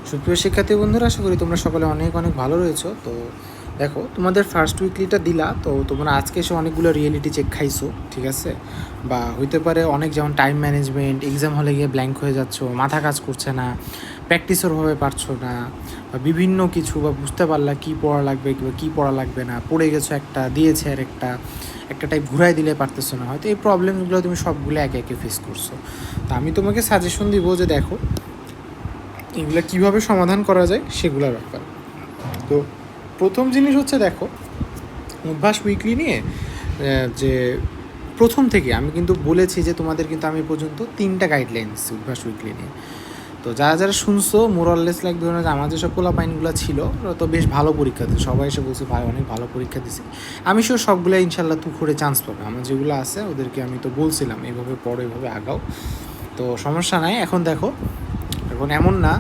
সুপ্রিয় শিক্ষার্থী বন্ধুরা, আশা করি তোমরা সকলে অনেক অনেক ভালো রয়েছো। তো দেখো, তোমাদের ফার্স্ট উইকলিটা দিলা, তো তোমরা আজকে এসে অনেকগুলো রিয়েলিটি চেক খাইছো, ঠিক আছে? বা হইতে পারে অনেক, যেমন টাইম ম্যানেজমেন্ট, এক্সাম হলে গিয়ে ব্ল্যাঙ্ক হয়ে যাচ্ছ, মাথা কাজ করছে না, প্র্যাকটিসেরভাবে পারছো না, বা বিভিন্ন কিছু, বা বুঝতে পারলা কী পড়া লাগবে কিংবা কী পড়া লাগবে না, পড়ে গেছো একটা, দিয়েছে আর একটা টাইপ ঘুরাই দিলে পারতেছো না, হয়তো এই প্রবলেমগুলো তুমি সবগুলো একে একে ফেস করছো। তো আমি তোমাকে সাজেশন দিব যে দেখো এগুলো কীভাবে সমাধান করা যায় সেগুলোর ব্যাপার। তো প্রথম জিনিস হচ্ছে, দেখো অভ্যাস উইকলি নিয়ে যে প্রথম থেকে আমি কিন্তু বলেছি যে তোমাদের কিন্তু আমি পর্যন্ত 3টা গাইডলাইন দিচ্ছি অভ্যাস উইকলি নিয়ে। তো যারা যারা শুনছো, মোরাললেস লাইক ধরুন যে আমার যেসব পোলাপাইনগুলো ছিল ওরা তো বেশ ভালো পরীক্ষা দিচ্ছে, সবাই এসে বলছে ভাই অনেক ভালো পরীক্ষা দিছে। আমি শিওর সবগুলো ইনশাল্লাহ করে চান্স পাবে। আমার যেগুলো আছে ওদেরকে আমি তো বলছিলাম এইভাবে পড়ো, এইভাবে আগাও, তো সমস্যা নাই। এখন দেখো, এখন এমন না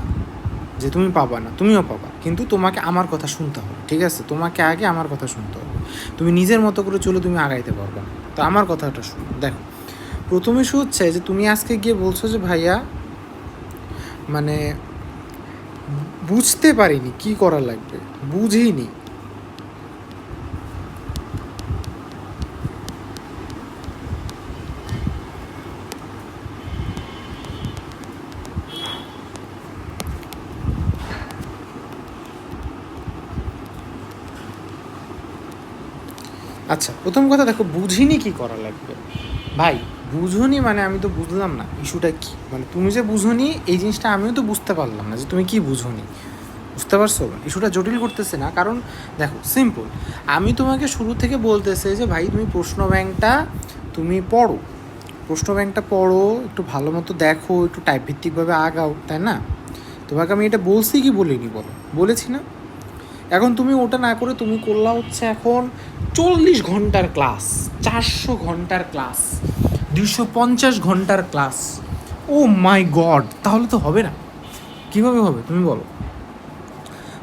যে তুমি পাবা না, তুমিও পাবা, কিন্তু তোমাকে আমার কথা শুনতে হবে, ঠিক আছে? তোমাকে আগে আমার কথা শুনতে হবে। তুমি নিজের মতো করে চলে তুমি আগাইতে পারবে না। তো আমার কথাটা শুনো। দেখো, প্রথমে ইস্যু হচ্ছে যে তুমি আজকে গিয়ে বলছো যে ভাইয়া মানে বুঝতে পারিনি কি করা লাগবে, বুঝিনি। আচ্ছা, প্রথম কথা দেখো, বুঝিনি কি করা লাগবে। ভাই বুঝোনি মানে আমি তো বুঝলাম না ইস্যুটা কী। মানে তুমি যে বুঝোনি এই জিনিসটা আমিও তো বুঝতে পারলাম না যে তুমি কি বুঝোনি। বুঝতে পারছো? ইস্যুটা জটিল করতেছে না, কারণ দেখো সিম্পল। আমি তোমাকে শুরু থেকে বলতেছে যে ভাই তুমি প্রশ্ন ব্যাংকটা তুমি পড়ো, প্রশ্ন ব্যাংকটা পড়ো, একটু ভালো মতো দেখো, একটু টাইপ ভিত্তিকভাবে আগাও, তাই না? তোমাকে আমি এটা বলছি কি বলিনি বলো? বলেছি না? এখন তুমি ওটা না করে তুমি করলা হচ্ছে এখন 40 ঘন্টার ক্লাস, 400 ঘন্টার ক্লাস, 250 ঘন্টার ক্লাস। ও মাই গড, তাহলে তো হবে না। কীভাবে হবে তুমি বলো?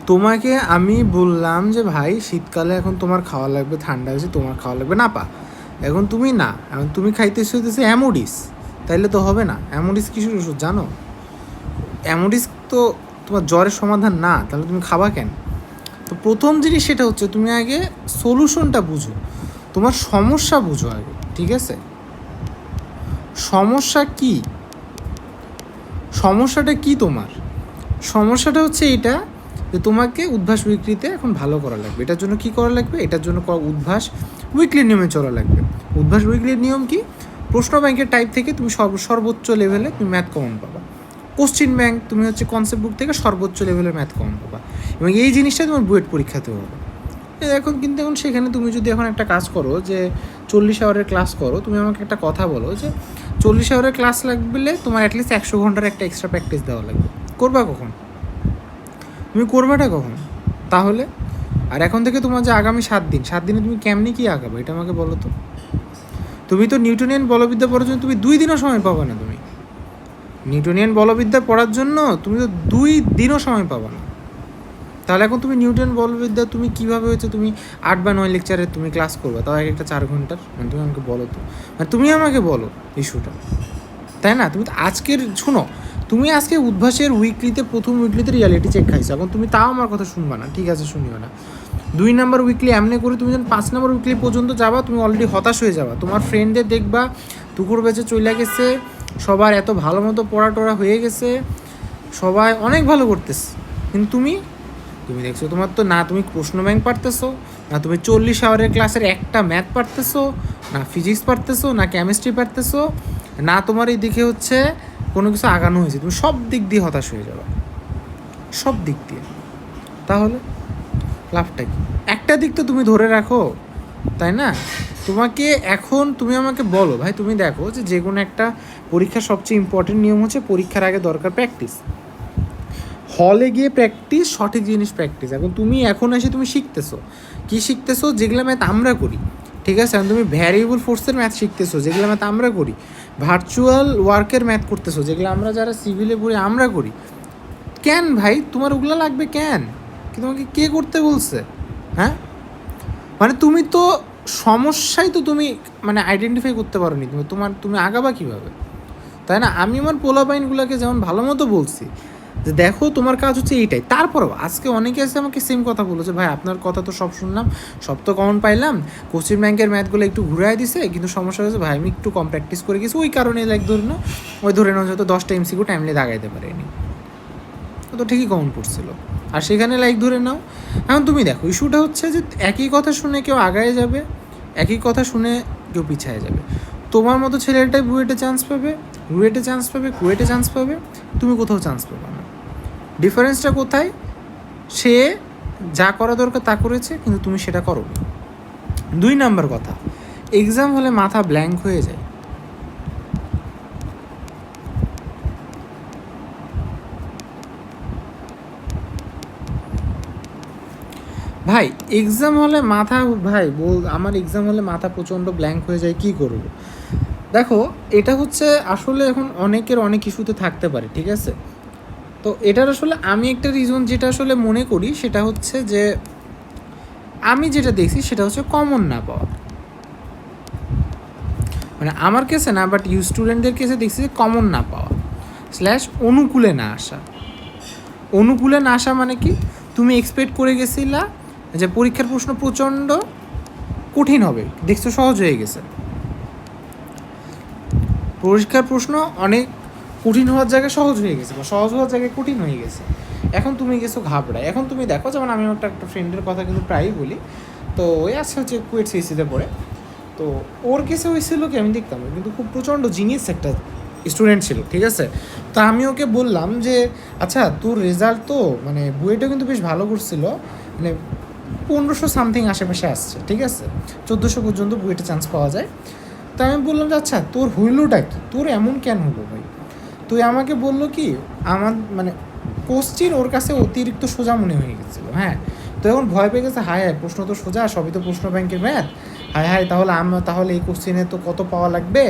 তোমাকে আমি বললাম যে ভাই শীতকালে এখন তোমার খাওয়া লাগবে, ঠান্ডা হয়েছে তোমার খাওয়া লাগবে না পা, এখন তুমি না, এখন তুমি খাইতেছো হইতেছে অ্যামোডিস, তাইলে তো হবে না। অ্যামোডিস কিসের ওষুধ জানো? অ্যামোডিস তো তোমার জ্বরের সমাধান না, তাহলে তুমি খাবা কেন? তো প্রথম জিনিস সেটা হচ্ছে তুমি আগে সলিউশনটা বুঝো, তোমার সমস্যা বুঝো আগে, ঠিক আছে? সমস্যা কি? সমস্যাটা কি তোমার? সমস্যাটা হচ্ছে এটা যে তোমাকে অভ্যাস উইকলিতে এখন ভালো করা লাগবে। এটার জন্য কি করা লাগবে? এটার জন্য অভ্যাস উইকলির নিয়মে চলা লাগবে। অভ্যাস উইকলির নিয়ম কি? প্রশ্ন ব্যাংকের টাইপ থেকে তুমি সর্বোচ্চ লেভেলে তুমি ম্যাথ কমন পাবা। কোশ্চিন ব্যাংক তুমি হচ্ছে কনসেপ্ট বুক থেকে সর্বোচ্চ লেভেলের ম্যাথ কমন পাবা, এবং এই জিনিসটা তোমার বুয়েট পরীক্ষাতেও হবে। এখন কিন্তু এখন সেখানে তুমি যদি এখন একটা কাজ করো যে 40 আওয়ারের ক্লাস করো, তুমি আমাকে একটা কথা বলো যে 40 আওয়ারের ক্লাস লাগবে, তোমার অ্যাটলিস্ট 100 ঘন্টার একটা এক্সট্রা প্র্যাকটিস দেওয়া লাগবে। করবা কখন? তুমি করবাটা কখন তাহলে? আর এখন থেকে তোমার যে আগামী 7 দিন, 7 দিনে তুমি কেমনি কি আগাবে এটা আমাকে বলো তো। তুমি তো নিউটনিয়ান বলবিদ্যা পড়ার জন্য তুমি 2 দিনও সময় পাবা না। তুমি নিউটনিয়ান বলবিদ্যা পড়ার জন্য তুমি তো 2 দিনও সময় পাবা না। তাহলে এখন তুমি নিউটন বলবিদ্যা তুমি কীভাবে হচ্ছে তুমি 8 বা 9 লেকচারে তুমি ক্লাস করবে, তাও একটা 4 ঘন্টার? মানে তুমি আমাকে বলো তো, মানে তুমি আমাকে বলো ইস্যুটা, তাই না? তুমি তো আজকের শুনো, তুমি আজকে উদ্ভাসের উইকলিতে প্রথম উইকলিতে রিয়ালিটি চেক খাইছো, এখন তুমি তাও আমার কথা শুনবা না, ঠিক আছে? শুনিও না। 2 নম্বর উইকলি এমনি করে তুমি যখন 5 নম্বর উইকলি পর্যন্ত যাবা, তুমি অলরেডি হতাশ হয়ে যাবা। তোমার ফ্রেন্ডদের দেখবা দুপুর বেঁচে চলে গেছে, সবার এত ভালো মতো পড়া টড়া হয়ে গেছে, সবাই অনেক ভালো করতেছে, কিন্তু তুমি তুমি দেখছো তোমার তো না, তুমি প্রশ্ন ব্যাংক পারতেছো না, তুমি 40 আওয়ারের ক্লাসের একটা ম্যাথ পারতেছো না, ফিজিক্স পারতেছো না, কেমিস্ট্রি পারতেছো না, তোমার এই দিকে হচ্ছে কোনো কিছু আগানো হয়েছে। তুমি সব দিক দিয়ে হতাশ হয়ে যাবে, সব দিক দিয়ে। তাহলে লাভটা কি? একটা দিক তো তুমি ধরে রাখো, তাই না? তোমাকে এখন তুমি আমাকে বলো ভাই, তুমি দেখো যে কোনো একটা পরীক্ষার সবচেয়ে ইম্পর্টেন্ট নিয়ম হচ্ছে পরীক্ষার আগে দরকার প্র্যাকটিস। হলে গিয়ে প্র্যাকটিস, সঠিক জিনিস প্র্যাকটিস। এখন তুমি এখন এসে তুমি শিখতেছো, কি শিখতেছো? যেগুলো ম্যাথ আমরা করি, ঠিক আছে? এখন তুমি ভ্যারিয়েবল ফোর্সের ম্যাথ শিখতেছো, যেগুলো ম্যাথ আমরা করি। ভার্চুয়াল ওয়ার্কের ম্যাথ করতেছো, যেগুলো আমরা যারা সিভিলে পড়ি আমরা করি। কেন ভাই তোমার ওগুলো লাগবে কেন? কি তোমাকে কে করতে বলছে? হ্যাঁ, মানে তুমি তো সমস্যাই তো তুমি মানে আইডেন্টিফাই করতে পারো নি, তুমি আগাবা কীভাবে, তাই না? আমি আমার পোলাপাইনগুলোকে যেমন ভালো মতো বলছি যে দেখো তোমার কাজ হচ্ছে এইটাই। তারপরেও আজকে অনেকে আছে আমাকে সেম কথা বলো যে ভাই আপনার কথা তো সব শুনলাম, সব তো কমন পাইলাম, কোচিং ব্যাংকের ম্যাথগুলো একটু ঘুরাই দিছে, কিন্তু সমস্যা হয়েছে ভাই আমি একটু কম প্র্যাকটিস করে গেছি, ওই কারণে লাইক ধরে নাও হয়তো 10টা এমসিকিউ টাইমলি দাগাইতে পারেনি, তো ঠিকই কমন পড়ছিল। আর সেখানে লাইক ধরে নাও, এখন তুমি দেখো ইস্যুটা হচ্ছে যে একই কথা শুনে কেউ আগায় যাবে, একই কথা শুনে কেউ পিছায় যাবে। তোমার মতো ছেলেটাই বুয়েটে চান্স পাবে, রুয়েটে চান্স পাবে, কুয়েটে চান্স পাবে, তুমি কোথাও চান্স পাবে না। ডিফারেন্সটা কোথায়? সে যা করা দরকার তা করেছে, কিন্তু তুমি সেটা করো। 2 নাম্বার কথা, এক্সাম হলে মাথা ব্ল্যাঙ্ক হয়ে যায়। ভাই এক্সাম হলে মাথা, ভাই আমার এক্সাম হলে মাথা প্রচণ্ড ব্ল্যাঙ্ক হয়ে যায়, কী করবো? দেখো এটা হচ্ছে আসলে এখন অনেকের অনেক ইস্যুতে থাকতে পারে, ঠিক আছে? তো এটার আসলে আমি একটা রিজন যেটা আসলে মনে করি সেটা হচ্ছে যে আমি যেটা দেখছি সেটা হচ্ছে কমন না পাওয়া, মানে আমার কেসে না, বাট স্টুডেন্টদের কেসে দেখছি যে কমন না পাওয়া স্ল্যাশ অনুকূলে না আসা। অনুকূলে না আসা মানে কি, তুমি এক্সপেক্ট করে গেছিলা যে পরীক্ষার প্রশ্ন প্রচণ্ড কঠিন হবে, দেখছো সহজ হয়ে গেছে। পরীক্ষার প্রশ্ন অনেক কঠিন হওয়ার জায়গায় সহজ হয়ে গেছে, বা সহজ হওয়ার জায়গায় কঠিন হয়ে গেছে। এখন তুমি গেছো ঘাবড়ায়। এখন তুমি দেখো, যেমন আমি একটা ফ্রেন্ডের কথা কিন্তু প্রায়ই বলি, তো ওই আছে হচ্ছে কুয়েট সিসিতে পড়ে, তো ওর কেসে হয়েছিল কি আমি দেখতাম, কিন্তু খুব প্রচণ্ড জিনিয়াস একটা স্টুডেন্ট ছিল, ঠিক আছে? তো আমি ওকে বললাম যে আচ্ছা তোর রেজাল্ট তো মানে বুয়েটও কিন্তু বেশ ভালো করছিল, মানে 1500 সামথিং আশেপাশে আসছে, ঠিক আছে? 1400 পর্যন্ত বুয়েটে চান্স পাওয়া যায়। তো আমি বললাম যে আচ্ছা তোর হইলোটা কি, তোর এমন কেন হলো ভাই? তুই আমাকে বললো কি আমার মানে কোশ্চিন ওর কাছে অতিরিক্ত সোজা মনে হয়ে গেছিলো, হ্যাঁ। তো এখন ভয় পেয়ে গেছে, হায় হায় প্রশ্ন তো সোজা, সবই তো প্রশ্ন ব্যাংকের ম্যাথ, হায় হায় তাহলে এই কোশ্চিনে তো কত পাওয়া লাগবে,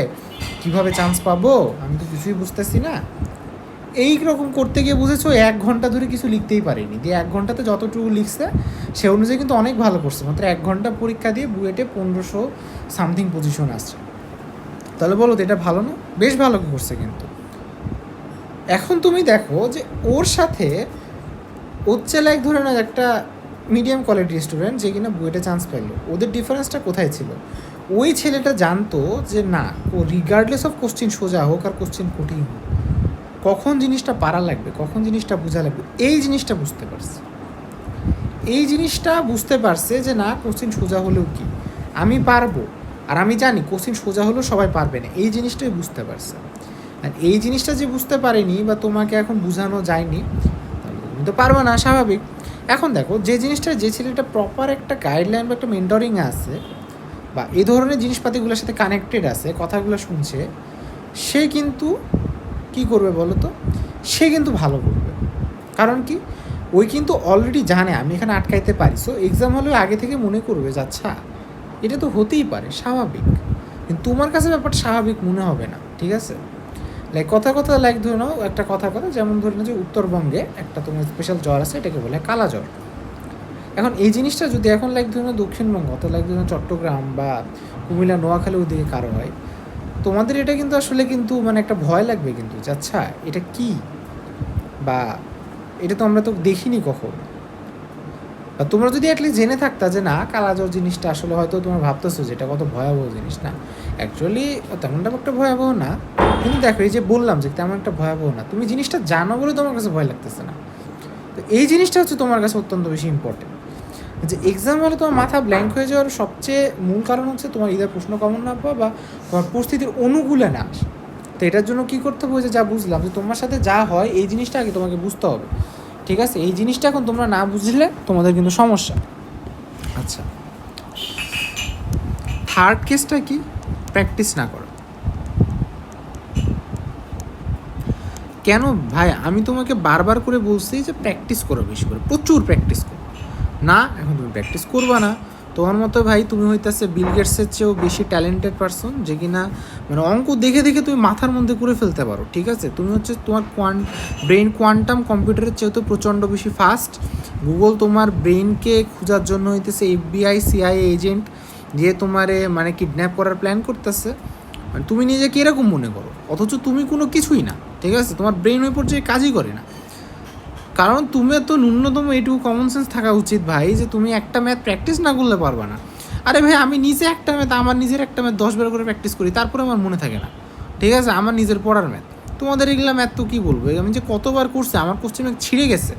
কিভাবে চান্স পাবো, আমি তো কিছুই বুঝতেছি না। এই রকম করতে গিয়ে বুঝেছো 1 ঘন্টা ধরে কিছু লিখতেই পারিনি, দিয়ে 1 ঘন্টাতে যতটুকু লিখছে সে অনুযায়ী কিন্তু অনেক ভালো করছে, মাত্র 1 ঘন্টা পরীক্ষা দিয়ে বুয়েটে 1500 সামথিং পজিশন আসছে। তাহলে বলো তো এটা ভালো না? বেশ ভালো করছে কিন্তু। এখন তুমি দেখো যে ওর সাথে হচ্ছে লাইক ধরে না একটা মিডিয়াম কোয়ালিটির স্টুডেন্ট যে কিনা বুয়েটে চান্স পেলো, ওদের ডিফারেন্সটা কোথায় ছিল? ওই ছেলেটা জানতো যে না, ও রিগার্ডলেস অফ কোশ্চিন সোজা হোক আর কোশ্চিন কঠিন হোক, কখন জিনিসটা পারা লাগবে, কখন জিনিসটা বোঝা লাগবে, এই জিনিসটা বুঝতে পারছে। এই জিনিসটা বুঝতে পারছে যে না, কোশ্চিন সোজা হলেও কি আমি পারবো, আর আমি জানি কোশ্চিন সোজা হলেও সবাই পারবে না, এই জিনিসটাই বুঝতে পারছে। আর এই জিনিসটা যে বুঝতে পারেনি বা তোমাকে এখন বোঝানো যায়নি, তাহলে তুমি তো পারবে না, স্বাভাবিক। এখন দেখো যে জিনিসটা, যে ছেলেটা প্রপার একটা গাইডলাইন বা একটা মেন্টরিং আছে, বা এই ধরনের জিনিসপাতিগুলোর সাথে কানেক্টেড আছে, কথাগুলো শুনছে, সে কিন্তু কী করবে বলো তো? সে কিন্তু ভালো করবে। কারণ কি, ওই কিন্তু অলরেডি জানে আমি এখানে আটকাইতে পারি, সো এক্সাম হলেও আগে থেকে মনে করবে যে আচ্ছা এটা তো হতেই পারে, স্বাভাবিক। কিন্তু তোমার কাছে ব্যাপারটা স্বাভাবিক মনে হবে না, ঠিক আছে? লাইক কথা লাইক ধরে নাও একটা কথা, যেমন ধরে নাও যে উত্তরবঙ্গে একটা তোমার স্পেশাল জ্বর আছে, এটাকে বলে কালা জ্বর। এখন এই জিনিসটা যদি এখন লাইক ধরে নাও দক্ষিণবঙ্গ, অথবা লাইক ধরে চট্টগ্রাম বা কুমিল্লা নোয়াখালী ওদিকে কারো হয়, তোমাদের এটা কিন্তু আসলে কিন্তু মানে একটা ভয় লাগবে কিন্তু যে আচ্ছা এটা কি, বা এটা তো আমরা তো দেখিনি কখন। বা তোমরা যদি অ্যাটলিস্ট জেনে থাকতা যে না কালাজ্বর জিনিসটা আসলে হয়তো তোমরা ভাবতেছো যে এটা কত ভয়াবহ জিনিস, না অ্যাকচুয়ালি তেমনটা একটা ভয়াবহ না। কিন্তু দেখো এই যে বললাম যে তেমন একটা ভয়াবহ না, তুমি জিনিসটা জানো বলে তোমার কাছে ভয় লাগতেছে না। তো এই জিনিসটা হচ্ছে তোমার কাছে অত্যন্ত বেশি ইম্পর্টেন্ট। যে এক্সাম হলে তোমার মাথা ব্ল্যাঙ্ক হয়ে যাওয়ার সবচেয়ে মূল কারণ হচ্ছে তোমার ইদার প্রশ্ন কমন না পাওয়া বা তোমার পরিস্থিতির অনুকূলে না আসে। তো এটার জন্য কী করতে হবে, যে যা বুঝলাম যে তোমার সাথে যা হয় এই জিনিসটা আগে তোমাকে বুঝতে হবে, ঠিক আছে? এই জিনিসটা এখন তোমরা না বুঝলে তোমাদের কিন্তু সমস্যা। আচ্ছা, থার্ড কেসটা কি? প্র্যাকটিস না করা। কেন ভাই আমি তোমাকে বারবার করে বলছি যে প্র্যাকটিস করো, বেশি করে প্রচুর প্র্যাকটিস করো। না, এখন তুমি প্র্যাকটিস করবা না। তোমার মতো ভাই তুমি হইতেছে বিল গেটসের চেয়েও বেশি ট্যালেন্টেড পারসন, যে কিনা মানে অঙ্ক দেখে দেখে তুমি মাথার মধ্যে করে ফেলতে পারো, ঠিক আছে? তুমি হচ্ছে তোমার ব্রেন কোয়ান্টাম কম্পিউটারের চেয়েও তো প্রচণ্ড বেশি ফাস্ট। গুগল তোমার ব্রেনকে খোঁজার জন্য হইতেছে FBI CIA এজেন্ট দিয়ে তোমারে মানে কিডন্যাপ করার প্ল্যান করতেছে। মানে তুমি নিজেকে এরকম মনে করো, অথচ তুমি কোনো কিছুই না, ঠিক আছে? তোমার ব্রেন ওই পর্যায়ে কাজই করে না। কারণ তুমি তো ন্যূনতম এইটুকু কমন সেন্স থাকা উচিত ভাই যে তুমি একটা ম্যাথ প্র্যাকটিস না করলে পারবা না। আরে ভাই আমি নিজে একটা ম্যাথ, আমার নিজের একটা ম্যাথ 10 বার করে প্র্যাকটিস করি, তারপরে আমার মনে থাকে না, ঠিক আছে, আমার নিজের পড়ার ম্যাথ। তোমাদের এগুলো ম্যাথ তো কী বলবো, আমি যে কতবার করছি, আমার কোশ্চেন ব্যাংক ছিঁড়ে গেছে।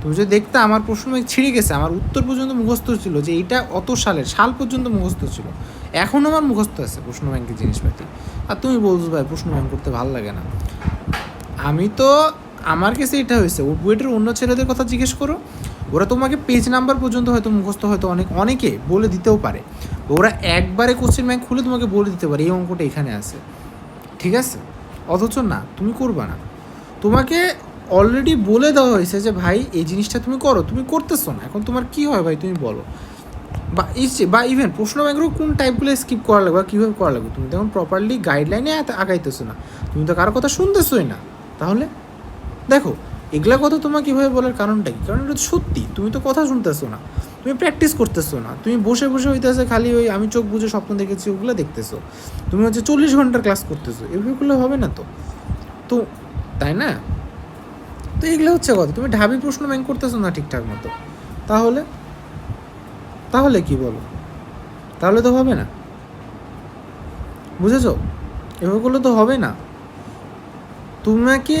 তুমি যদি দেখতে আমার প্রশ্ন ব্যাংক ছিঁড়ে গেছে, আমার উত্তর পর্যন্ত মুখস্থ ছিল, যে এইটা অত সালের সাল পর্যন্ত মুখস্থ ছিল, এখনও আমার মুখস্থ আছে প্রশ্ন ব্যাংকের জিনিসপাতি। আর তুমি বলছো ভাই প্রশ্ন ব্যাংক করতে ভালো লাগে না। আমি তো, আমার কাছে এটা হয়েছে, বুয়েটের অন্য ছেলেদের কথা জিজ্ঞেস করো, ওরা তোমাকে পেজ নাম্বার পর্যন্ত হয়তো মুখস্থ, হয়তো অনেকে বলে দিতেও পারে, ওরা একবারে কোশ্চেন ব্যাংক খুলে তোমাকে বলে দিতে পারে এই অঙ্কটা এখানে আছে, ঠিক আছে, অথচ না, তুমি করবা না। তোমাকে অলরেডি বলে দেওয়া হয়েছে যে ভাই এই জিনিসটা তুমি করো, তুমি করতেছো না, এখন তোমার কী হয় ভাই তুমি বলো। বা ইভেন প্রশ্ন ব্যাংকেরও কোন টাইপগুলো স্কিপ করা লাগবে বা কীভাবে করা লাগবে, তুমি তখন প্রপারলি গাইডলাইনে আগাইতেছো না, তুমি তো কারো কথা শুনতেছোই না। তাহলে দেখো এগুলা কথা তোমাকে কীভাবে বলার কারণটা কি, কারণ এটা সত্যি, তুমি তো কথা শুনতেছো না, তুমি প্র্যাকটিস করতেছো না, তুমি বসে বসে হইতেছে খালি ওই আমি চোখ বুঝে স্বপ্ন দেখেছি ওগুলো দেখতেছো, তুমি হচ্ছে 40 ঘন্টার ক্লাস করতেছো, এগুলো হবে না তো, তো তাই না? তো এগুলো হচ্ছে কথা, তুমি ঢাবি প্রশ্ন ব্যাংক করতেছো না ঠিকঠাক মতো, তাহলে তাহলে কি বলো, তাহলে তো হবে না, বুঝেছো? এভাবে করলে তো হবে না, তোমাকে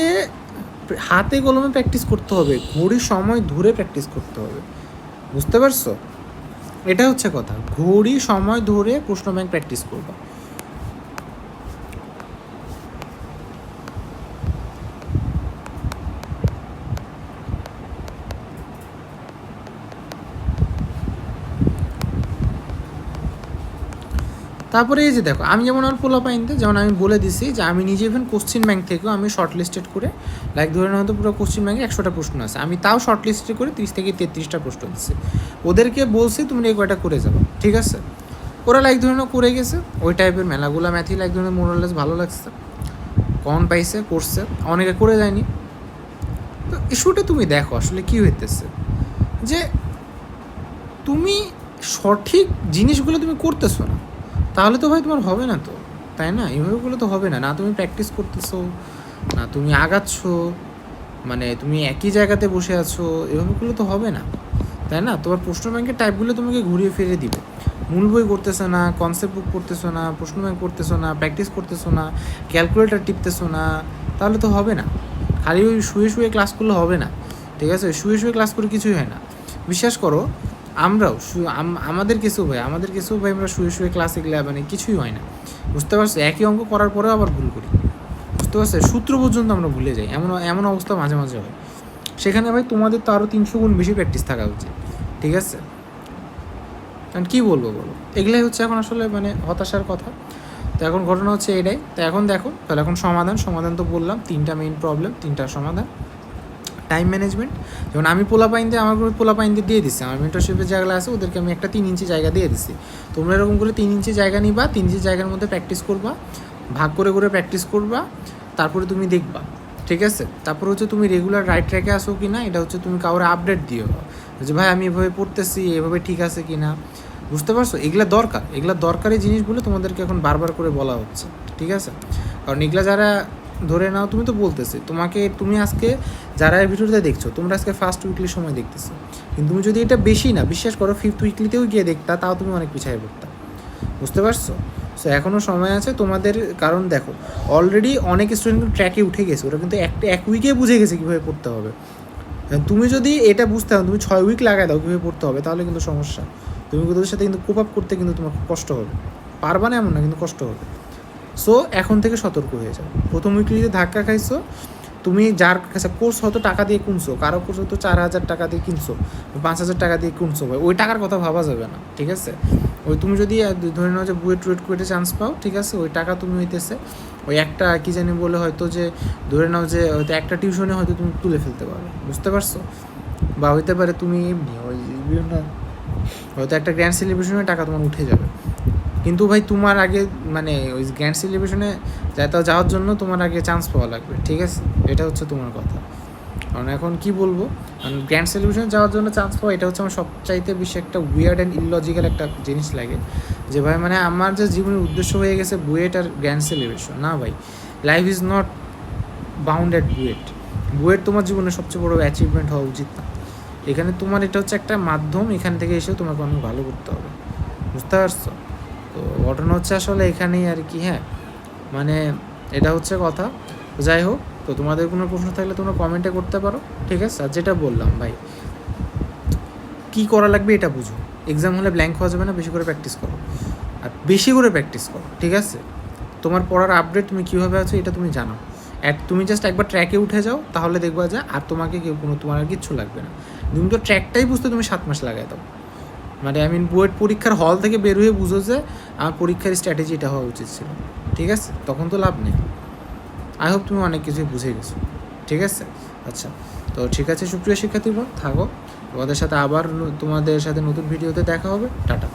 হাতে কলমে প্র্যাকটিস করতে হবে, ঘড়ির সময় ধরে প্র্যাকটিস করতে হবে, বুঝতে পারছো? এটা হচ্ছে কথা, ঘড়ি সময় ধরে প্রশ্ন ব্যাংক প্র্যাকটিস করবা। তারপরে এই যে দেখো, আমি যেমন আমার পোলাপাইনতে যেমন আমি বলে দিছি যে আমি নিজে ইভেন কোশ্চিন ব্যাংক থেকেও আমি শর্ট লিস্টেড করে, লাইক ধরে হয়তো পুরো কোশ্চিন ব্যাংকে 100টা প্রশ্ন আছে, আমি তাও শর্ট লিস্টেড করে 30 থেকে 33টা প্রশ্ন দিচ্ছি, ওদেরকে বলছি তুমি এই কয়টা করে যাবো, ঠিক আছে, ওরা লাইক ধরনের করে গেছে, ওই টাইপের মেলাগুলা ম্যাথই লাইক ধরনের মোরালেস ভালো লাগছে, কমন পাইছে, করছে, অনেকে করে যায়নি। তো ইস্যুটা তুমি দেখো আসলে কী হইতেছে, যে তুমি সঠিক জিনিসগুলো তুমি করতেছো না, তাহলে তো ভাই তোমার হবে না তো, তাই না? এভাবে করলে তো হবে না, না তুমি প্র্যাকটিস করতেছো, না তুমি আগাচ্ছ, মানে তুমি একই জায়গাতে বসে আছো, এভাবে করলে তো হবে না, তাই না? তোমার প্রশ্ন ব্যাংকের টাইপগুলো তোমাকে ঘুরিয়ে ফিরিয়ে দিবে, মূল বই করতেছো না, কনসেপ্ট বুক করতেছো না, প্রশ্ন ব্যাংক করতেছো না, প্র্যাকটিস করতেছো না, ক্যালকুলেটার টিপতেছো না, তাহলে তো হবে না। খালি ওই শুয়ে শুয়ে ক্লাস করলে হবে না, ঠিক আছে? শুয়ে শুয়ে ক্লাস করে কিছুই হয় না, বিশ্বাস করো। আমরাও আমাদের কেসেও ভাই আমরা শুয়ে শুয়ে ক্লাস এগুলো মানে কিছুই হয় না, বুঝতে পারছো? একই অঙ্ক করার পরেও আবার ভুল করি, বুঝতে পারছো? সূত্র পর্যন্ত আমরা ভুলে যাই, এমন এমন অবস্থা মাঝে মাঝে হয়। সেখানে ভাই তোমাদের তো আরও 300 গুণ বেশি প্র্যাকটিস থাকা উচিত, ঠিক আছে? কারণ কী বলবো বলো, এগুলাই হচ্ছে এখন আসলে মানে হতাশার কথা। তো এখন ঘটনা হচ্ছে এটাই। তো এখন দেখো তাহলে এখন সমাধান তো বললাম, 3টা মেইন প্রবলেম, 3টা সমাধান। টাইম ম্যানেজমেন্ট, যেমন আমি আমার গ্রুপে পোলাপাইনদের দিয়ে দিচ্ছি, আমার মেন্টরশিপের জায়গা আছে, ওদেরকে আমি একটা 3 ইঞ্চি জায়গা দিয়ে দিচ্ছি, তোমরা এরকম করে 3 ইঞ্চি জায়গা নিবা, 3 ইঞ্চি জায়গার মধ্যে প্র্যাকটিস করবা, ভাগ করে করে প্র্যাকটিস করবা, তারপরে তুমি দেখবা, ঠিক আছে? তারপর হচ্ছে তুমি রেগুলার রাইট ট্র্যাকে আসো কি না, এটা হচ্ছে তুমি কাউরে আপডেট দিও যে ভাই আমি এভাবে পড়তেছি, এভাবে ঠিক আছে কি না, বুঝতে পারছো? এগুলো দরকারি জিনিসগুলো তোমাদেরকে এখন বারবার করে বলা হচ্ছে, ঠিক আছে? কারণ এগুলো যারা ধরে নাও, তুমি তো বলতেছে তুমি আজকে যারা এই ভিডিওতে দেখছো, তোমরা আজকে ফার্স্ট উইকলি সময় দেখতেছো, কিন্তু তুমি যদি এটা বেশি না, বিশ্বাস করো 5th উইকলিতেও গিয়ে দেখতা, তাও তুমি অনেক পিছিয়ে পড়তা, বুঝতে পারছো? সো এখনও সময় আছে তোমাদের, কারণ দেখো অলরেডি অনেক স্টুডেন্ট ট্র্যাকে উঠে গেছে, ওরা কিন্তু এক উইকে বুঝে গেছে কীভাবে পড়তে হবে। তুমি যদি এটা বুঝতে হবে, তুমি 6 উইক লাগাই দাও কীভাবে পড়তে হবে, তাহলে কিন্তু সমস্যা, তুমি ওদের সাথে কিন্তু কোপ আপ করতে কিন্তু তোমার খুব কষ্ট হবে, পারবা না এমন না, কিন্তু কষ্ট হবে। সো এখন থেকে সতর্ক হয়ে যাও। প্রথম উইকলিতে ধাক্কা খাইছো, তুমি যার কাছে কোর্স হয়তো টাকা দিয়ে কিনছো, কারো কোর্স হয়তো 4,000 টাকা দিয়ে কিনছো, 5,000 টাকা দিয়ে কিনছো, ভাই ওই টাকার কথা ভাবা যাবে না, ঠিক আছে? ওই তুমি যদি ধরে নাও যে বুয়েটে চান্স পাও, ঠিক আছে, ওই টাকা তুমি হইতেছে ওই একটা কি জানি বলে হয়তো যে ধরে নাও যে হয়তো একটা টিউশনে হয়তো তুমি তুলে ফেলতে পারবে, বুঝতে পারছো? বা হইতে পারে তুমি এমনি ওই বিভিন্ন হয়তো একটা গ্র্যান্ড সেলিব্রেশনের টাকা তোমার উঠে যাবে, কিন্তু ভাই তোমার আগে মানে ওই গ্র্যান্ড সেলিব্রেশনে যাওয়ার জন্য তোমার আগে চান্স পাওয়া লাগবে, ঠিক আছে? এটা হচ্ছে তোমার কথা। কারণ এখন কি বলবো, কারণ গ্র্যান্ড সেলিব্রেশনে যাওয়ার জন্য চান্স পাওয়া, এটা হচ্ছে আমার সবচাইতে বেশি একটা উইয়ার্ড অ্যান্ড ইললজিক্যাল একটা জিনিস লাগে, যে ভাই মানে আমার যে জীবনের উদ্দেশ্য হয়ে গেছে বুয়েট আর গ্র্যান্ড সেলিব্রেশন, না ভাই, life is not bound at BUET, BUET তোমার জীবনের সবচেয়ে বড় অ্যাচিভমেন্ট হওয়া উচিত না। এখানে তোমার এটা হচ্ছে একটা মাধ্যম, এখান থেকে এসেও তোমাকে অনেক ভালো করতে হবে, বুঝতে পারছো? তো ঘটনা হচ্ছে আসলে এখানেই আর কি। হ্যাঁ, মানে এটা হচ্ছে কথা। যাই হোক, তো তোমাদের কোনো প্রশ্ন থাকলে তোমরা কমেন্টে করতে পারো, ঠিক আছে? আর যেটা বললাম ভাই, কী করা লাগবে এটা বুঝো। এক্সাম হলে ব্ল্যাঙ্ক হওয়া যাবে না, বেশি করে প্র্যাকটিস করো, আর বেশি করে প্র্যাকটিস করো, ঠিক আছে? তোমার পড়ার আপডেট তুমি কীভাবে আছো এটা তুমি জানো। তুমি জাস্ট একবার ট্র্যাকে উঠে যাও, তাহলে দেখবা যে আর তোমাকে কেউ তোমার আর কিচ্ছু লাগবে না। তুমি তো ট্র্যাকটাই বুঝতে তুমি 7 মাস লাগাই দাও। মানে বুয়েট পরীক্ষার হল থেকে বের হয়ে বুঝো যে আমার পরীক্ষার স্ট্র্যাটেজি এটা হওয়া উচিত ছিল, ঠিক আছে? তখন তো লাভ নেই। আই হোপ তুমি অনেক কিছুই বুঝে গেছো, ঠিক আছে? আচ্ছা, তো ঠিক আছে সুপ্রিয় শিক্ষার্থীগণ, থাকো। তোমাদের সাথে আবার তোমাদের সাথে নতুন ভিডিওতে দেখা হবে। টাটা।